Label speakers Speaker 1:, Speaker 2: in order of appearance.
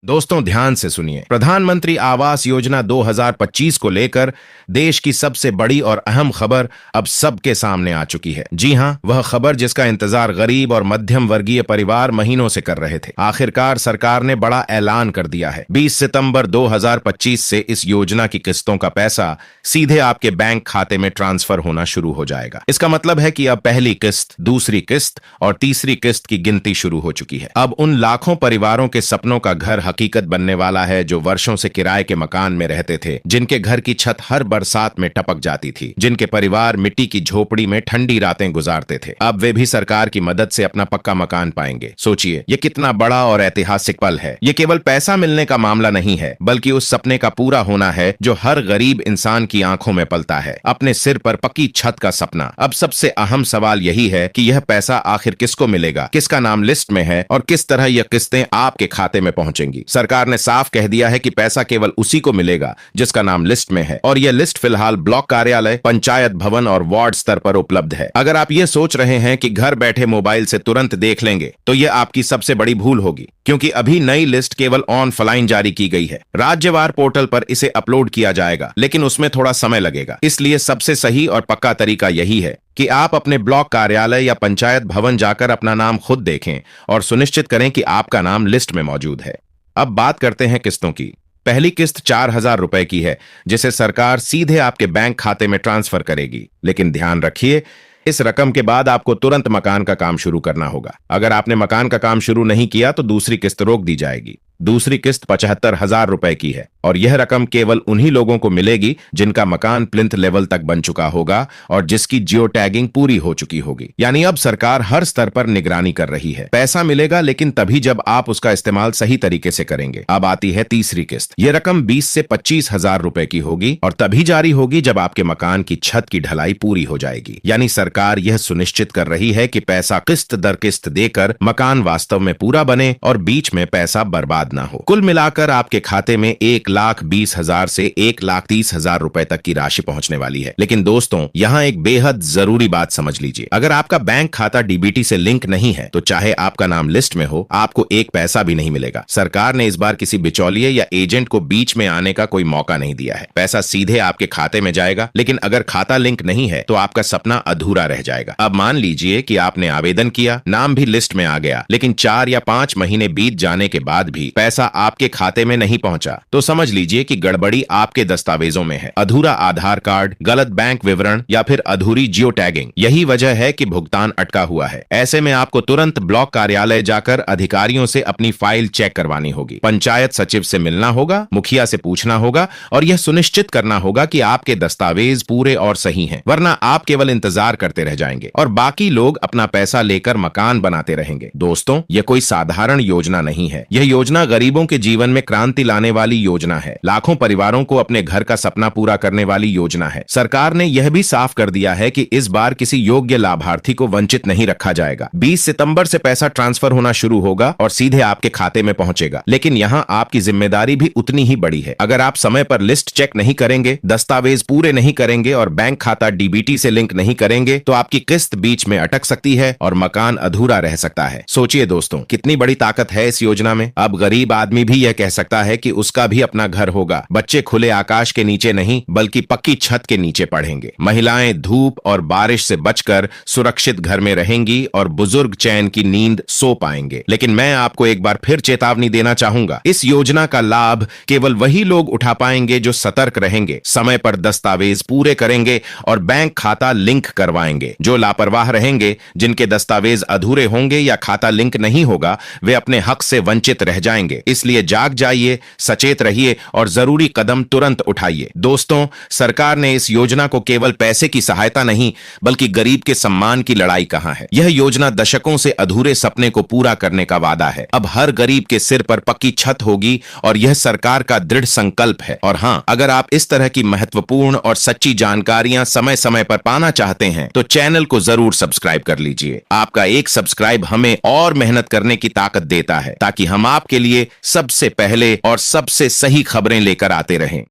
Speaker 1: दोस्तों ध्यान से सुनिए। प्रधानमंत्री आवास योजना 2025 को लेकर देश की सबसे बड़ी और अहम खबर अब सबके सामने आ चुकी है। जी हां, वह खबर जिसका इंतजार गरीब और मध्यम वर्गीय परिवार महीनों से कर रहे थे। आखिरकार सरकार ने बड़ा ऐलान कर दिया है। 20 सितंबर 2025 से इस योजना की किस्तों का पैसा सीधे आपके बैंक खाते में ट्रांसफर होना शुरू हो जाएगा। इसका मतलब है कि अब पहली किस्त, दूसरी किस्त और तीसरी किस्त की गिनती शुरू हो चुकी है। अब उन लाखों परिवारों के सपनों का घर हकीकत बनने वाला है जो वर्षों से किराए के मकान में रहते थे, जिनके घर की छत हर बरसात में टपक जाती थी, जिनके परिवार मिट्टी की झोपड़ी में ठंडी रातें गुजारते थे। अब वे भी सरकार की मदद से अपना पक्का मकान पाएंगे। सोचिए, ये कितना बड़ा और ऐतिहासिक पल है। ये केवल पैसा मिलने का मामला नहीं है, बल्कि उस सपने का पूरा होना है जो हर गरीब इंसान की आंखों में पलता है, अपने सिर पर पक्की छत का सपना। अब सबसे अहम सवाल यही है कि यह पैसा आखिर किसको मिलेगा, किसका नाम लिस्ट में है और किस तरह यह किस्तें आपके खाते में पहुंचेंगी। सरकार ने साफ कह दिया है कि पैसा केवल उसी को मिलेगा जिसका नाम लिस्ट में है, और यह लिस्ट फिलहाल ब्लॉक कार्यालय, पंचायत भवन और वार्ड स्तर पर उपलब्ध है। अगर आप ये सोच रहे हैं कि घर बैठे मोबाइल से तुरंत देख लेंगे, तो यह आपकी सबसे बड़ी भूल होगी, क्योंकि अभी नई लिस्ट केवल ऑनलाइन जारी की गई है। राज्यवार पोर्टल पर इसे अपलोड किया जाएगा, लेकिन उसमें थोड़ा समय लगेगा। इसलिए सबसे सही और पक्का तरीका यही है कि आप अपने ब्लॉक कार्यालय या पंचायत भवन जाकर अपना नाम खुद देखें और सुनिश्चित करें कि आपका नाम लिस्ट में मौजूद है। अब बात करते हैं किस्तों की। पहली किस्त 4,000 रुपए की है, जिसे सरकार सीधे आपके बैंक खाते में ट्रांसफर करेगी। लेकिन ध्यान रखिए, इस रकम के बाद आपको तुरंत मकान का काम शुरू करना होगा। अगर आपने मकान का काम शुरू नहीं किया तो दूसरी किस्त रोक दी जाएगी। दूसरी किस्त 75,000 रुपए की है, और यह रकम केवल उन्हीं लोगों को मिलेगी जिनका मकान प्लिंथ लेवल तक बन चुका होगा और जिसकी जियो टैगिंग पूरी हो चुकी होगी। यानी अब सरकार हर स्तर पर निगरानी कर रही है। पैसा मिलेगा, लेकिन तभी जब आप उसका इस्तेमाल सही तरीके से करेंगे। अब आती है तीसरी किस्त। यह रकम 20 से 25,000 रुपए की होगी और तभी जारी होगी जब आपके मकान की छत की ढलाई पूरी हो जाएगी। यानी सरकार यह सुनिश्चित कर रही है कि पैसा किस्त दर किस्त देकर मकान वास्तव में पूरा बने और बीच में पैसा बर्बाद ना हो। कुल मिलाकर आपके खाते में 1,20,000 से 1,30,000 रुपए तक की राशि पहुंचने वाली है। लेकिन दोस्तों, यहां एक बेहद जरूरी बात समझ लीजिए। अगर आपका बैंक खाता डीबीटी से लिंक नहीं है, तो चाहे आपका नाम लिस्ट में हो, आपको एक पैसा भी नहीं मिलेगा। सरकार ने इस बार किसी बिचौलिए या एजेंट को बीच में आने का कोई मौका नहीं दिया है। पैसा सीधे आपके खाते में जाएगा, लेकिन अगर खाता लिंक नहीं है तो आपका सपना अधूरा रह जाएगा। अब मान लीजिए कि आपने आवेदन किया, नाम भी लिस्ट में आ गया, लेकिन 4 या 5 महीने बीत जाने के बाद भी पैसा आपके खाते में नहीं पहुंचा, तो समझ लीजिए कि गड़बड़ी आपके दस्तावेजों में है। अधूरा आधार कार्ड, गलत बैंक विवरण या फिर अधूरी जियो टैगिंग, यही वजह है कि भुगतान अटका हुआ है। ऐसे में आपको तुरंत ब्लॉक कार्यालय जाकर अधिकारियों से अपनी फाइल चेक करवानी होगी, पंचायत सचिव से मिलना होगा, मुखिया से पूछना होगा और यह सुनिश्चित करना होगा कि आपके दस्तावेज पूरे और सही हैं, वरना आप केवल इंतजार करते रह जाएंगे और बाकी लोग अपना पैसा लेकर मकान बनाते रहेंगे। दोस्तों, यह कोई साधारण योजना नहीं है। यह योजना गरीबों के जीवन में क्रांति लाने वाली योजना है। लाखों परिवारों को अपने घर का सपना पूरा करने वाली योजना है। सरकार ने यह भी साफ कर दिया है कि इस बार किसी योग्य लाभार्थी को वंचित नहीं रखा जाएगा। 20 सितंबर से पैसा ट्रांसफर होना शुरू होगा और सीधे आपके खाते में पहुंचेगा। लेकिन यहां आपकी जिम्मेदारी भी उतनी ही बड़ी है। अगर आप समय पर लिस्ट चेक नहीं करेंगे, दस्तावेज पूरे नहीं करेंगे और बैंक खाता डीबीटी से लिंक नहीं करेंगे, तो आपकी किस्त बीच में अटक सकती है और मकान अधूरा रह सकता है। सोचिए दोस्तों, कितनी बड़ी ताकत है इस योजना में। अब गरीब आदमी भी यह कह सकता है कि उसका भी अपना घर होगा। बच्चे खुले आकाश के नीचे नहीं, बल्कि पक्की छत के नीचे पढ़ेंगे। महिलाएं धूप और बारिश से बचकर सुरक्षित घर में रहेंगी और बुजुर्ग चैन की नींद सो पाएंगे। लेकिन मैं आपको एक बार फिर चेतावनी देना चाहूंगा, इस योजना का लाभ केवल वही लोग उठा पाएंगे जो सतर्क रहेंगे, समय पर दस्तावेज पूरे करेंगे और बैंक खाता लिंक करवाएंगे। जो लापरवाह रहेंगे, जिनके दस्तावेज अधूरे होंगे या खाता लिंक नहीं होगा, वे अपने हक से वंचित रह जाएंगे। इसलिए जाग जाइए, सचेत रहिए और जरूरी कदम तुरंत उठाइए। दोस्तों, सरकार ने इस योजना को केवल पैसे की सहायता नहीं, बल्कि गरीब के सम्मान की लड़ाई कहा है। यह योजना दशकों से अधूरे सपने को पूरा करने का वादा है। अब हर गरीब के सिर पर पक्की छत होगी और यह सरकार का दृढ़ संकल्प है। और हां, अगर आप इस तरह की महत्वपूर्ण और सच्ची जानकारियां समय समय पर पाना चाहते हैं, तो चैनल को जरूर सब्सक्राइब कर लीजिए। आपका एक सब्सक्राइब हमें और मेहनत करने की ताकत देता है, ताकि हम आपके लिए सबसे पहले और सबसे सही खबरें लेकर आते रहें।